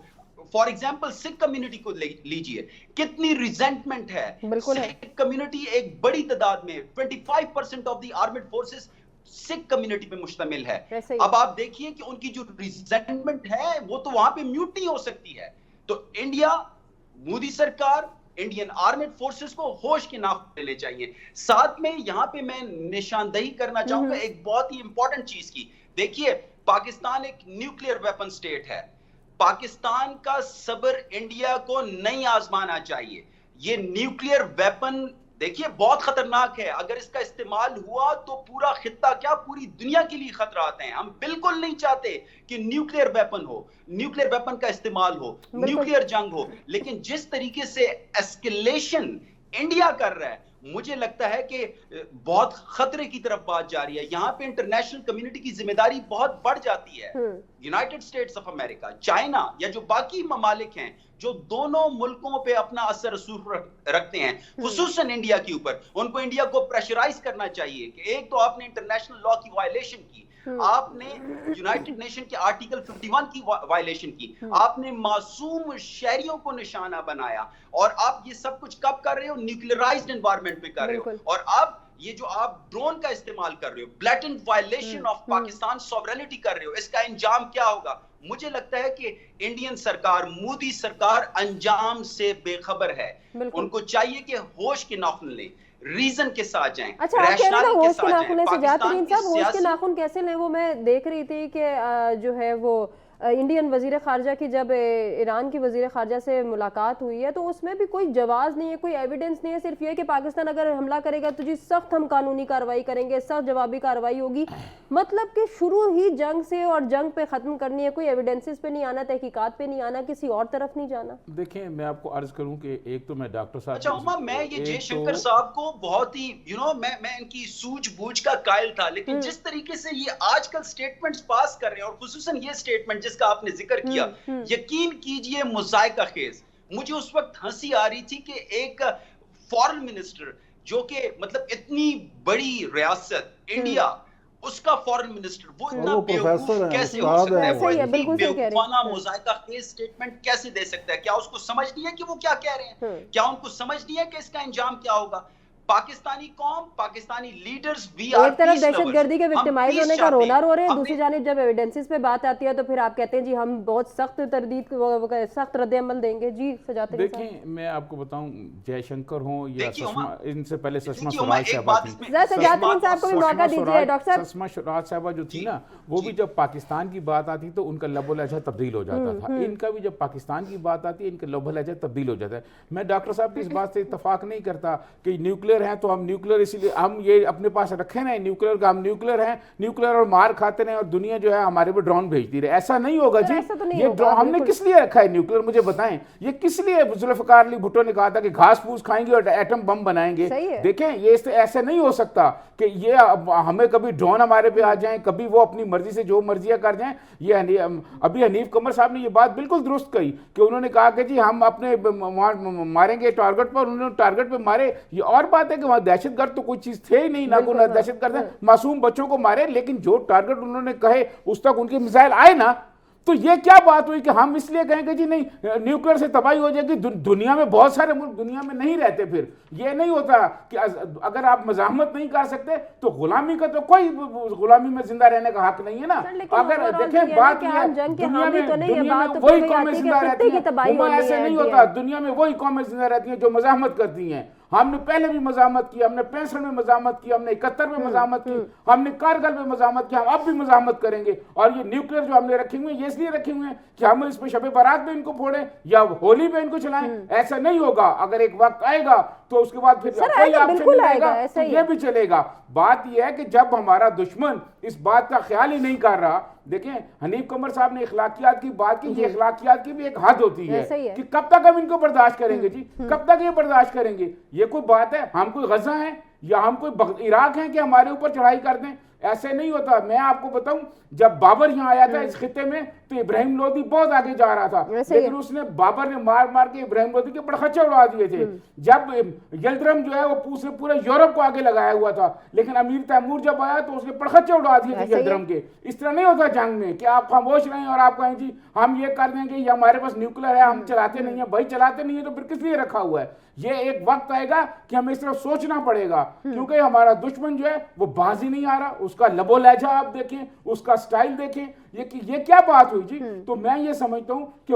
فار ایگزامپل سکھ کمیونٹی کو لیجئے, کتنی ریزنٹمنٹ ہے. سکھ کمیونٹی ایک بڑی تعداد میں 25% of the armed forces Sikh community پہ مشتمل ہے. اب آپ دیکھیے کہ ان کی جو ریزنٹمنٹ ہے وہ تو وہاں پہ میوٹ نہیں ہو سکتی ہے. تو انڈیا, مودی سرکار, انڈین آرمڈ فورسز کو ہوش کے ناخن لینے چاہیے. ساتھ میں یہاں پہ میں نشاندہی کرنا چاہوں گا ایک بہت ہی امپورٹنٹ چیز کی. دیکھیے پاکستان ایک نیوکلیئر ویپن سٹیٹ ہے. پاکستان کا صبر انڈیا کو نہیں آزمانا چاہیے. یہ نیوکلیئر ویپن دیکھیے بہت خطرناک ہے. اگر اس کا استعمال ہوا تو پورا خطہ کیا پوری دنیا کے لیے خطرات ہیں. ہم بالکل نہیں چاہتے کہ نیوکلیئر ویپن ہو, نیوکلیئر ویپن کا استعمال ہو, نیوکلیئر جنگ ہو. لیکن جس طریقے سے ایسکیلیشن انڈیا کر رہا ہے مجھے لگتا ہے کہ بہت خطرے کی طرف بات جا رہی ہے. یہاں پہ انٹرنیشنل کمیونٹی کی ذمہ داری بہت بڑھ جاتی ہے. United States of America, China یا جو باقی ممالک ہیں جو دونوں ملکوں پہ اپنا اثر رسوخ رکھتے ہیں, خصوصاً انڈیا کے اوپر, ان کو انڈیا کو پریشرائز کرنا چاہیے کہ ایک تو آپ نے انٹرنیشنل لا کی وائلیشن کی, آپ نے یونائٹڈ نیشن کے آرٹیکل 51 کی وائلیشن کی, آپ نے معصوم شہریوں کو نشانہ بنایا, اور آپ یہ سب کچھ کب کر رہے ہو؟ نیوکلیئرائزڈ انوائرمنٹ پہ کر رہے ہو. اور اب یہ جو آپ ڈرون کا استعمال کر رہے ہو, blatant violation of Pakistan sovereignty کر رہے ہو, اس کا انجام کیا ہوگا؟ مجھے لگتا ہے کہ انڈین سرکار, مودی سرکار انجام سے بے خبر ہے. ان کو چاہیے کہ ہوش کے ناخن لیں, ریزن کے ساتھ جائیں.
اچھا آپ کہہ رہے ہیں ہوش کے ناخن سے جاترین صاحب, ہوش کے ناخن کیسے لیں؟ وہ میں دیکھ رہی تھی کہ جو ہے وہ انڈین وزیر خارجہ کی جب ایران کی وزیر خارجہ سے ملاقات ہوئی ہے تو اس میں بھی کوئی جواز نہیں ہے, کوئی ایویڈنس نہیں ہے, صرف یہ کہ پاکستان اگر حملہ کرے گا تو جی سخت ہم قانونی کارروائی کریں گے, سخت جوابی کارروائی ہوگی. مطلب کہ شروع ہی جنگ سے اور جنگ پہ ختم کرنی ہے, کوئی ایویڈنسز پہ نہیں آنا, تحقیقات پہ نہیں آنا, کسی اور طرف نہیں جانا.
دیکھیں میں آپ کو عرض کروں کہ ایک تو میں ڈاکٹر صاحب,
اچھا عمر, میں یہ جے شنکر صاحب کو بہت ہی میں ان کی سوجھ بوجھ کا قائل تھا, لیکن جس طریقے سے یہ آج کل سٹیٹمنٹس پاس کر رہے ہیں, اور خصوصاً یہ سٹیٹمنٹ جس کا آپ نے ذکر کیا, یقین کیجئے مذائقہ خیز. مجھے اس وقت ہنسی آ رہی تھی کہ ایک فارن منسٹر جو کہ مطلب اتنی بڑی ریاست انڈیا, اس کا فارن منسٹر وہ اتنا بیوقوف کیسے ہو سکتا ہے, وہ اتنی بیوقوفانہ مذائقہ خیز سٹیٹمنٹ کیسے دے سکتا ہے؟ کیا اس کو سمجھ نہیں ہے کہ وہ کیا کہہ رہے ہیں؟ کیا ان کو سمجھ نہیں ہے کہ اس کا انجام کیا ہوگا؟ پاکستانی قوم, پاکستانی لیڈرز,
ایک طرف دہشت گردی کے وکٹمائز ہونے کا رونا رو رہے ہیں, دوسری جانب جب ایویڈنسز پہ بات آتی ہے تو پھر آپ کہتے ہیں جی ہم بہت سخت سخت رد عمل دیں گے. جی سجاد الدین صاحب,
دیکھیں میں آپ کو بتاؤں, جے شنکر ہوں یا سشما, ان سے پہلے سشما سوراج صاحبہ تھی,
سجاد الدین صاحب کو بھی موقع دیجیے. ڈاکٹر صاحب,
سشما سوراج صاحبہ جو تھی نا, وہ بھی جب پاکستان کی بات آتی تو ان کا لب و لہجہ تبدیل ہو جاتا تھا. ان کا بھی جب پاکستان کی بات آتی ہے ان کا لب و لہجہ تبدیل ہو جاتا ہے. میں ڈاکٹر صاحب کی اس بات سے اتفاق نہیں کرتا کہ نیوکلیئر ہیں تو ہم نیوکلیئر, اسی لیے ہم یہ اپنے پاس رکھے نا نیوکلیئر کا, ہم نیوکلیئر ہیں, نیوکلیئر اور مار کھاتے رہے اور دنیا جو ہے ہمارے پہ ڈرون بھیجتی رہے. ایسا نہیں ہوگا جی. یہ ڈرون ہم نے کس لیے رکھا ہے نیوکلیئر, مجھے بتائیں, یہ کس لیے؟ ذوالفقار علی بھٹو نے کہا تھا کہ گھاس پھوس کھائیں گے اور ایٹم بم بنائیں گے. دیکھیں یہ ایسے نہیں ہو سکتا کہ یہ ہمیں کبھی ڈرون ہمارے پہ آ جائیں, کبھی وہ اپنی مرضی سے جو مرضیاں کر جائیں. یہ ابھی حنیف قمر صاحب نے یہ بات بالکل درست کہی کہ انہوں نے کہا کہ جی ہم اپنے ماریں گے ٹارگٹ پر, انہوں نے ٹارگٹ پہ مارے. یہ اور بات ہے کہ وہاں دہشت گرد تو کوئی چیز تھے ہی نہیں, نہ کوئی دہشت گرد ہے, معصوم بچوں کو مارے, لیکن جو ٹارگٹ انہوں نے کہے اس تک ان کے میزائل آئے نا. تو یہ کیا بات ہوئی کہ ہم اس لیے کہیں کہ جی نہیں نیوکلیئر سے تباہی ہو جائے گی؟ دنیا میں بہت سارے ملک دنیا میں نہیں رہتے. پھر یہ نہیں ہوتا کہ اگر آپ مزاحمت نہیں کر سکتے تو غلامی کا تو کوئی غلامی میں زندہ رہنے کا حق نہیں ہے نا. اگر دیکھیں بات یہ ہے, دنیا میں وہی قومیں زندہ رہتی ہیں, ایسے نہیں ہوتا. دنیا میں وہی قومیں زندہ رہتی ہیں جو مزاحمت کرتی ہیں, ہم نے پہلے بھی مزاحمت کی, ہم نے 65 میں مزاحمت کی, ہم نے 71 میں مزاحمت کی, ہم نے کارگل میں مزاحمت کی, ہم اب بھی مزاحمت کریں گے. اور یہ نیوکلیر جو ہم نے رکھے ہوئے ہیں یہ اس لیے رکھے ہوئے ہیں کہ ہم اس پہ شب بارات میں ان کو پھوڑیں یا ہولی پہ ان کو چلائیں. ایسا نہیں ہوگا. اگر ایک وقت آئے گا تو اس کے بعد پھر کوئی آپشن نہیں رہے گا تو یہ بھی چلے گا. بات یہ ہے کہ جب ہمارا دشمن اس بات کا خیال ہی نہیں کر رہا, دیکھیں حنیف قمر صاحب نے اخلاقیات کی بات کی, یہ اخلاقیات کی بھی ایک حد ہوتی ہے کہ کب تک ہم ان کو برداشت کریں گے. جی کب تک یہ برداشت کریں گے؟ یہ کوئی بات ہے؟ ہم کوئی غزہ ہیں یا ہم کوئی عراق ہیں کہ ہمارے اوپر چڑھائی کر دیں؟ ایسے نہیں ہوتا. میں آپ کو بتاؤں جب بابر یہاں آیا تھا اس خطے میں تو ابراہیم لودھی بہت آگے جا رہا تھا, لیکن اس نے بابر نے مار مار کے ابراہیم لودھی کے پڑخچے اڑا دیے تھے. جب یلدرم جو ہے وہ پورے یورپ کو آگے لگایا ہوا تھا, لیکن امیر تیمور جب آیا تو اس نے پڑخچے اڑا دیے تھے یلدرم کے. اس طرح نہیں ہوتا جنگ میں کہ آپ خاموش رہیں اور آپ کہیں جی ہم یہ کر دیں گے یا ہمارے پاس نیوکلیر ہے ہم چلاتے نہیں ہیں. بھائی چلاتے نہیں ہیں تو پھر کس لیے رکھا ہوا ہے؟ یہ ایک وقت آئے گا کہ ہمیں اس طرف سوچنا پڑے گا, کیونکہ ہمارا دشمن جو ہے وہ بازی نہیں آ رہا. اس کا لب و لہجہ آپ دیکھیں, اس کا سٹائل دیکھیں, یہ کیا بات ہوئی جی. تو میں یہ سمجھتا ہوں کہ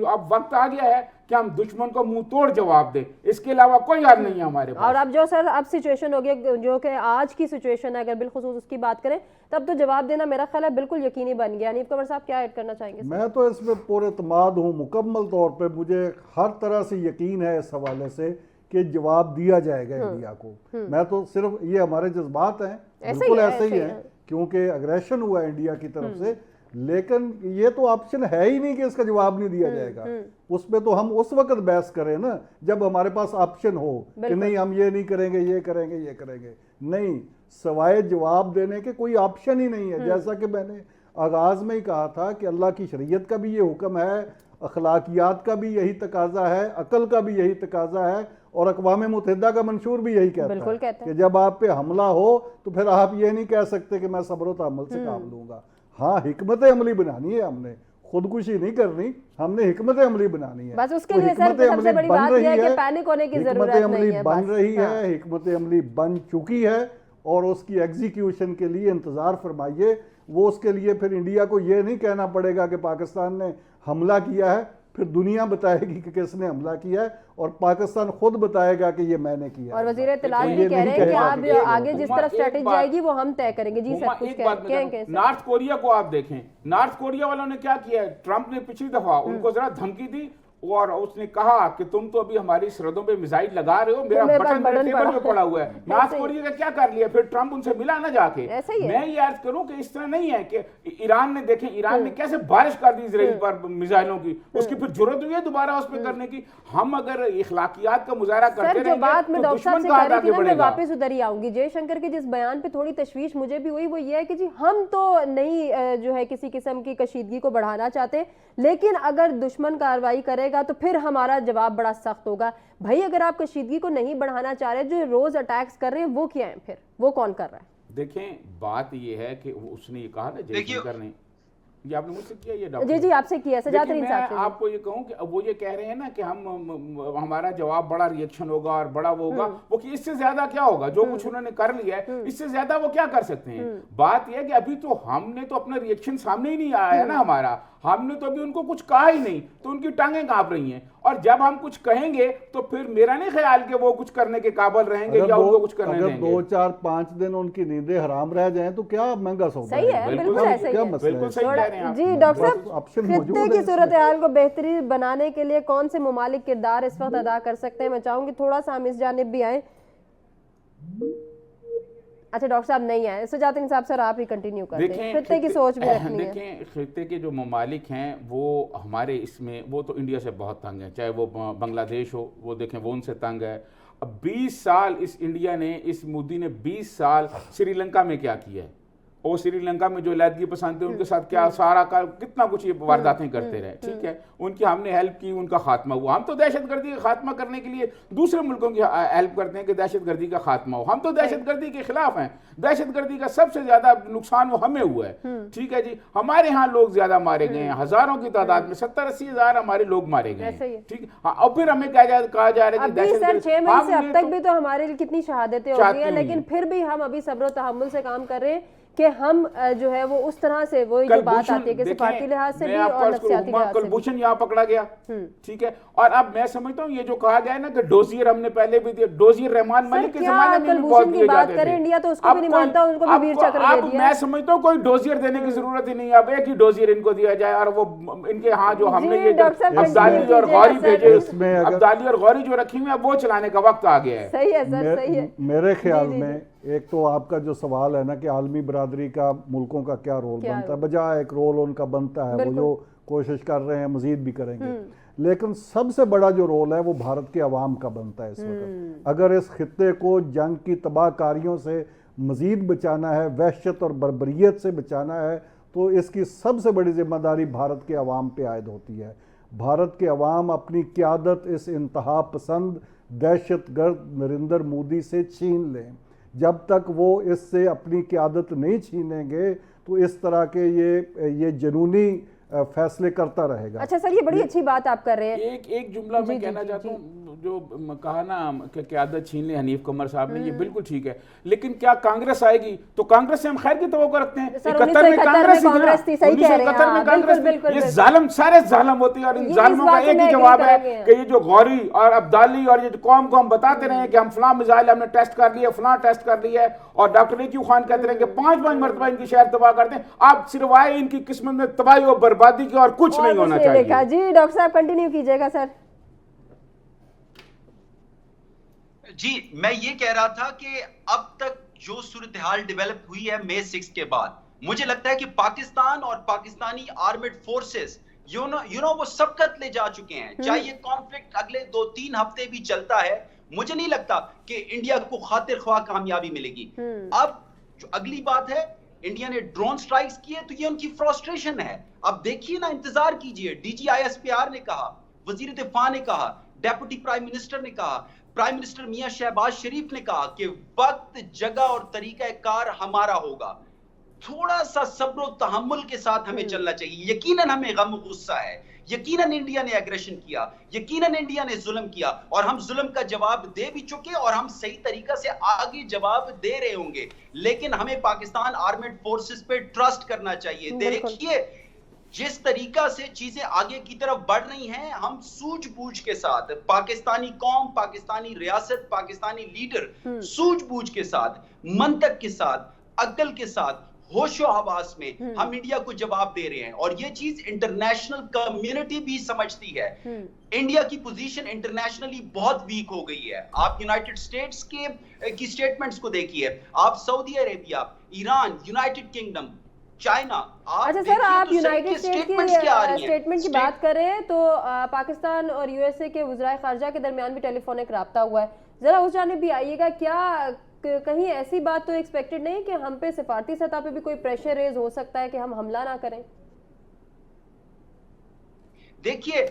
اب وقت آ گیا ہے کہ ہم دشمن کو منہ توڑ جواب دیں, اس کے علاوہ کوئی حل نہیں ہے ہمارے پاس.
اور اب جو سر اب سچویشن ہو گیا جو کہ آج کی سچویشن ہے, اگر بالخصوص اس کی بات کریں تب تو جواب دینا میرا خیال ہے بالکل یقینی بن گیا. حنیف قمر صاحب کیا ایڈ کرنا چاہیں گے؟
میں تو اس میں پر اعتماد ہوں مکمل طور پہ. مجھے ہر طرح سے یقین ہے اس حوالے سے کہ جواب دیا جائے گا انڈیا کو. میں تو صرف یہ ہمارے جذبات ہیں بالکل ایسے ہی ہیں کیونکہ اگریشن ہوا ہے انڈیا کی طرف سے, لیکن یہ تو آپشن ہے ہی نہیں کہ اس کا جواب نہیں دیا جائے گا. اس پہ تو ہم اس وقت بحث کریں نا جب ہمارے پاس آپشن ہو کہ نہیں ہم یہ نہیں کریں گے, یہ کریں گے, یہ کریں گے. نہیں, سوائے جواب دینے کے کوئی آپشن ہی نہیں ہے. جیسا کہ میں نے آغاز میں ہی کہا تھا کہ اللہ کی شریعت کا بھی یہ حکم ہے, اخلاقیات کا بھی یہی تقاضا ہے, عقل کا بھی یہی تقاضا ہے, اور اقوام متحدہ کا منشور بھی یہی کہتا ہے کہ جب آپ پہ حملہ ہو تو پھر آپ یہ نہیں کہہ سکتے کہ میں صبر و تحمل سے کام لوں گا. ہاں حکمت عملی بنانی ہے, ہم نے خودکشی نہیں کرنی, ہم نے حکمت عملی بنانی ہے.
بس اس کے لیے سر سب سے بڑی بات یہ ہے کہ پینک ہونے کی ضرورت نہیں ہے.
حکمت عملی بن رہی ہے, حکمت عملی بن چکی ہے, اور اس کی ایگزیکیوشن کے لیے انتظار فرمائیے. وہ اس کے لیے پھر انڈیا کو یہ نہیں کہنا پڑے گا کہ پاکستان نے حملہ کیا ہے, پھر دنیا بتائے گی کہ کس نے حملہ کیا ہے, اور پاکستان خود بتائے گا کہ یہ میں نے کیا.
اور وزیر اطلاعات بھی کہہ رہے ہیں کہ آپ آگے جس طرف اسٹریٹجی جائے گی وہ ہم طے کریں گے. جی سر کچھ کہیں.
نارتھ کوریا کو آپ دیکھیں, نارتھ کوریا والوں نے کیا کیا ہے, ٹرمپ نے پچھلی دفعہ ان کو ذرا دھمکی دی اور اس نے کہا کہ تم تو ابھی ہماری سرحدوں پہ میزائل لگا رہے ہو, میرا بٹن میرے ٹیبل پہ پڑا ہوا ہے. نارتھ کوریا کا کیا کر لیا, پھر ٹرمپ ان سے ملا نہ جا کے. میں یہ عرض کروں کہ اس طرح نہیں ہے کہ ایران نے دیکھیں, ایران نے کیسے بارش کر دی اسرائیل پر میزائلوں کی, اس کی پھر ضرورت ہوئی ہے دوبارہ اس پہ کرنے کی. ہم اگر اخلاقیات کا مظاہرہ کرتے رہیں گے تو دشمن کا ہاتھ آگے بڑھے گا.
میں واپس ادھر ہی آؤں گی. جے شنکر کے جس بیان پہ تھوڑی تشویش مجھے بھی ہوئی وہ یہ ہے کہ جی ہم تو نہیں جو ہے کسی قسم کی کشیدگی کو بڑھانا چاہتے, لیکن اگر دشمن کارروائی کرے گا تو پھر ہمارا جواب بڑا سخت ہوگا. بھائی اگر آپ کشیدگی کو نہیں بڑھانا چاہ رہے, جو روز اٹیکس کر رہے ہیں وہ کیا ہیں, پھر وہ کون کر رہا ہے؟
دیکھیں بات یہ ہے کہ اس نے یہ کہا نا جے شنکر نے, یہ آپ نے مجھ سے کیا یہ ڈاکٹر؟
جی جی آپ سے کیا سجاد ترین صاحب سے.
میں آپ کو یہ کہوں کہ وہ یہ کہہ رہے ہیں نا کہ ہمارا جواب بڑا ریئیکشن ہوگا اور بڑا وہ ہوگا, وہ کہ اس سے زیادہ کیا ہوگا, جو کچھ انہوں نے کر لیا ہے اس سے زیادہ وہ کیا کر سکتے ہیں. بات یہ ہے کہ ابھی تو ہم نے تو اپنا ریئیکشن سامنے ہی نہیں آیا ہے نا ہمارا, ہم نے تو ابھی ان کو کچھ کہا ہی نہیں, تو ان کی ٹانگیں کانپ رہی ہیں. اور جب ہم کچھ کہیں گے تو پھر میرا نہیں خیال کہ وہ کچھ کرنے کے قابل رہیں گے یا ان کو کچھ کرنے دیں گے.
اگر 2-4-5 دن ان کی نیندیں حرام رہ جائیں تو کیا مہنگا سودا ہے.
صحیح ہے, بالکل ایسا ہی ہے,
بالکل صحیح کہہ رہے ہیں آپ.
جی ڈاکٹر صاحب, خطے کی صورتحال کو بہترین بنانے کے لیے کون سے ممالک کردار اس وقت ادا کر سکتے ہیں؟ میں چاہوں گی تھوڑا سا ہم اس جانب بھی آئیں. اچھا ڈاکٹر صاحب نہیں آئے, سجاد ترین صاحب سر آپ ہی کنٹینیو کرتے ہیں, خطے کی سوچ بھی رکھنی ہے.
دیکھیں خطے کے جو ممالک ہیں وہ ہمارے اس میں وہ تو انڈیا سے بہت تنگ ہیں, چاہے وہ بنگلہ دیش ہو, وہ دیکھیں وہ ان سے تنگ ہے. اب 20 سال اس انڈیا نے, اس مودی نے 20 سال سری لنکا میں کیا کیا ہے, اور سری لنکا میں جو علیحدگی پسند تھے ان کے ساتھ کیا سارا کا کتنا کچھ یہ وارداتیں کرتے رہے. ٹھیک ہے, ان کی ہم نے ہیلپ کی, ان کا خاتمہ ہوا. ہم تو دہشت گردی کا خاتمہ کرنے کے لیے دوسرے ملکوں کی ہیلپ کرتے ہیں کہ دہشت گردی کا خاتمہ ہو. ہم تو دہشت گردی کے خلاف ہیں, دہشت گردی کا سب سے زیادہ نقصان وہ ہمیں ہوا ہے. ٹھیک ہے جی, ہمارے ہاں لوگ زیادہ مارے گئے ہیں, ہزاروں کی تعداد میں 70-80 ہزار ہمارے لوگ مارے گئے ہیں. ٹھیک, اور پھر ہمیں کہا جا رہا ہے کہ
دہشت گردی 6 مہینے سے اب تک بھی تو ہمارے لیے کتنی شہادتیں ہو گئی ہیں, لیکن پھر بھی ہم ابھی صبر و تحمل سے کام کر رہے ہیں کہ ہم جو ہے وہ اس طرح سے وہ جو بات آتی ہے کہ سفارتی لحاظ سے بھی اور نفسیاتی لحاظ سے
کلبھوشن یہاں پکڑا گیا، ٹھیک ہے، اور اب میں سمجھتا ہوں یہ جو کہا گیا ہے نا کہ ڈوزیر ہم نے پہلے بھی دیا، ڈوزیر رحمان ملک کے زمانے میں بھی بہت دیے جاتے تھے،
انڈیا تو اس کو بھی نہیں مانتا، ان کو بھی ویر چکر دے دیا۔
میں سمجھتا ہوں کوئی ڈوزیر دینے کی ضرورت ہی نہیں ہے، اب ایک ہی ڈوزیر ان کو دیا جائے، اور وہ ان کے ہاں جو ہم نے یہ عبدالی اور غوری بھیجے، عبدالی اور غوری جو رکھی ہوئی ہیں وہ چلانے کا وقت آ گیا ہے۔
صحیح ہے سر، صحیح ہے۔
میرے خیال میں ایک تو آپ کا جو سوال ہے نا کہ عالمی برادری کا ملکوں کا کیا رول بنتا ہے، بجائے ایک رول ان کا بنتا ہے، وہ جو کوشش کر رہے ہیں مزید بھی کریں گے، لیکن سب سے بڑا جو رول ہے وہ بھارت کے عوام کا بنتا ہے اس وقت۔ اگر اس خطے کو جنگ کی تباہ کاریوں سے مزید بچانا ہے، وحشت اور بربریت سے بچانا ہے، تو اس کی سب سے بڑی ذمہ داری بھارت کے عوام پہ عائد ہوتی ہے۔ بھارت کے عوام اپنی قیادت اس انتہا پسند دہشت گرد نریندر مودی سے چھین لیں۔ جب تک وہ اس سے اپنی قیادت نہیں چھینیں گے تو اس طرح کے یہ جنونی فیصلے کرتا رہے گا۔
اچھا سر، یہ بڑی اچھی بات آپ کر رہے ہیں۔
ایک جملہ میں کہنا چاہتا ہوں، جو کہا نا کہ قیادت چھین لیں حنیف قمر صاحب نے، یہ بالکل ٹھیک ہے، لیکن کیا کانگریس آئے گی تو کانگریس سے ہم خیر کی توقع رکھتے ہیں؟
1971 میں کانگریس تھی، صحیح کہہ رہے ہیں،
1971 میں کانگریس تھی، یہ ظالم سارے ظالم ہوتے ہیں، اور ان
یہ
ظالموں کا ایک ہی جواب ہے کہ یہ جو غوری اور عبدالی اور یہ قوم کو ہم بتاتے رہے ہیں کہ ہم فلاں میزائل ہم نے ٹیسٹ کر لیا، فلاں ٹیسٹ کر لیا ہے، اور ڈاکٹر ایکیو خان کہتے رہے کہ 5 مرتبہ ان کی شہر تباہ کرتے ہیں، آپ صرف آئے ان کی قسمت میں تباہی اور بربادی کی اور کچھ نہیں ہونا چاہیے۔
جی ڈاکٹر صاحب کنٹینیو کیجئے گا سر۔
جی میں یہ کہہ رہا تھا کہ اب تک جو صورتحال ڈیولپ ہوئی ہے مئی 6 کے بعد، مجھے لگتا ہے کہ پاکستان اور پاکستانی آرمڈ فورسز وہ سبقت لے جا چکے ہیں۔ چاہے یہ کانفلکٹ اگلے 2-3 ہفتے بھی چلتا ہے، مجھے نہیں لگتا کہ انڈیا کو خاطر خواہ کامیابی ملے گی۔ اب جو اگلی بات ہے، انڈیا نے ڈرون سٹرائکس کیے تو یہ ان کی فرسٹریشن ہے۔ اب دیکھیے نا، انتظار کیجئے، D G I S P R نے کہا، وزیر دفاع نے کہا، ڈیپوٹی پرائم منسٹر نے کہا، پرائم منسٹر میاں شہباز شریف نے کہا کہ وقت، جگہ اور طریقہ کار ہمارا ہوگا۔ تھوڑا سا صبر و تحمل کے ساتھ ہمیں چلنا چاہیے۔ یقیناً ہمیں غم و غصہ ہے، یقیناً انڈیا نے ایگریشن کیا، یقیناً انڈیا نے ظلم کیا، اور ہم ظلم کا جواب دے بھی چکے، اور ہم صحیح طریقہ سے آگے جواب دے رہے ہوں گے، لیکن ہمیں پاکستان آرمڈ فورسز پہ ٹرسٹ کرنا چاہیے۔ دیکھیے جس طریقہ سے چیزیں آگے کی طرف بڑھ رہی ہیں، ہم سوجھ بوجھ کے ساتھ، پاکستانی قوم، پاکستانی ریاست، پاکستانی لیڈر سوجھ بوجھ کے ساتھ، منطق کے ساتھ، عقل کے ساتھ، ہوش و حواس میں ہم انڈیا کو جواب دے رہے ہیں، اور یہ چیز انٹرنیشنل کمیونٹی بھی سمجھتی ہے۔ انڈیا کی پوزیشن انٹرنیشنلی بہت ویک ہو گئی ہے۔ آپ یونائٹڈ اسٹیٹس کی سٹیٹمنٹس کو دیکھیے، آپ Saudi Arabia, Iran, United Kingdom, China.
اچھا سر، آپ یونائٹڈ اسٹیٹ کی اسٹیٹمنٹ کی بات کریں تو پاکستان اور یو ایس اے کے وزرائے خارجہ کے درمیان بھی ٹیلی فونک رابطہ ہوا ہے، ذرا اس جانب بھی آئیے گا۔ کیا کہیں ایسی بات تو ایکسپیکٹڈ نہیں کہ ہم پہ سفارتی سطح پہ بھی کوئی پریشر ریز ہو سکتا ہے کہ ہم حملہ نہ کریں؟
دیکھیے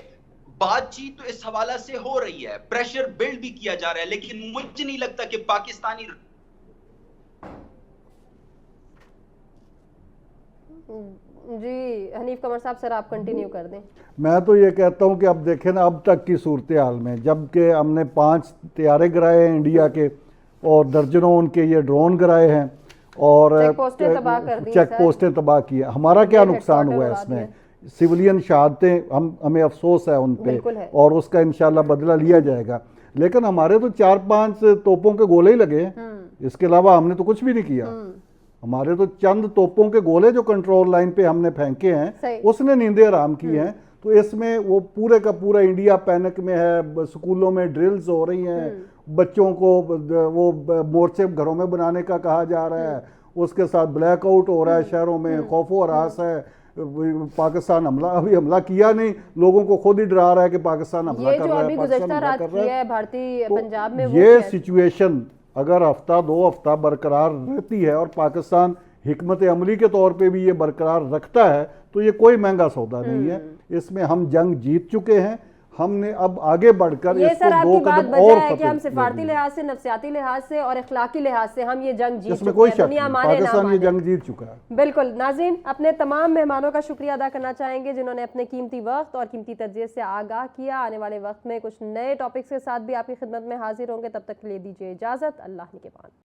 بات چیت تو اس حوالہ سے ہو رہی ہے، پریشر بلڈ بھی کیا جا رہا ہے، لیکن مجھے نہیں لگتا کہ پاکستانی
جی حنیف قمر صاحب سر آپ کنٹینیو کر دیں۔
میں تو یہ کہتا ہوں کہ اب دیکھیں نا، اب تک کی صورتحال میں جبکہ ہم نے 5 طیارے گرائے ہیں انڈیا کے، اور درجنوں ان کے یہ ڈرون گرائے ہیں، اور چیک پوسٹیں تباہ کی ہیں، ہمارا کیا نقصان ہوا ہے اس میں؟ سویلین شہادتیں، ہمیں افسوس ہے ان پہ، اور اس کا انشاءاللہ بدلہ لیا جائے گا، لیکن ہمارے تو 4-5 توپوں کے گولے ہی لگے ہیں، اس کے علاوہ ہم نے تو کچھ بھی نہیں کیا۔ ہمارے تو چند توپوں کے گولے جو کنٹرول لائن پہ ہم نے پھینکے ہیں، اس نے نیندیں حرام کی ہیں۔ تو اس میں وہ پورے کا پورا انڈیا پینک میں ہے، سکولوں میں ڈرلز ہو رہی ہیں، بچوں کو وہ مورچے گھروں میں بنانے کا کہا جا رہا ہے، اس کے ساتھ بلیک آؤٹ ہو رہا ہے شہروں میں، خوف و ہراس ہے۔ پاکستان ابھی حملہ کیا نہیں، لوگوں کو خود ہی ڈرا رہا ہے کہ پاکستان حملہ کر رہا ہے، پاکستان حملہ کر رہا ہے۔ یہ سچویشن اگر ہفتہ 2 ہفتہ برقرار رہتی ہے اور پاکستان حکمت عملی کے طور پہ بھی یہ برقرار رکھتا ہے تو یہ کوئی مہنگا سودا نہیں ہے۔ اس میں ہم جنگ جیت چکے ہیں، ہم نے اب آگے بڑھ کر اس کو 2 قدم اور
فتح کہ ہم سفارتی لحاظ سے، نفسیاتی لحاظ سے اور اخلاقی لحاظ سے ہم یہ جنگ جیت چکے ہیں،
اس میں کوئی شک نہیں، پاکستان یہ جنگ جیت چکا ہے۔
بالکل۔ ناظرین، اپنے تمام مہمانوں کا شکریہ ادا کرنا چاہیں گے جنہوں نے اپنے قیمتی وقت اور قیمتی تجزیے سے آگاہ کیا۔ آنے والے وقت میں کچھ نئے ٹاپکس کے ساتھ بھی آپ کی خدمت میں حاضر ہوں گے، تب تک کے لیے دیجیے اجازت، اللہ نگہبان۔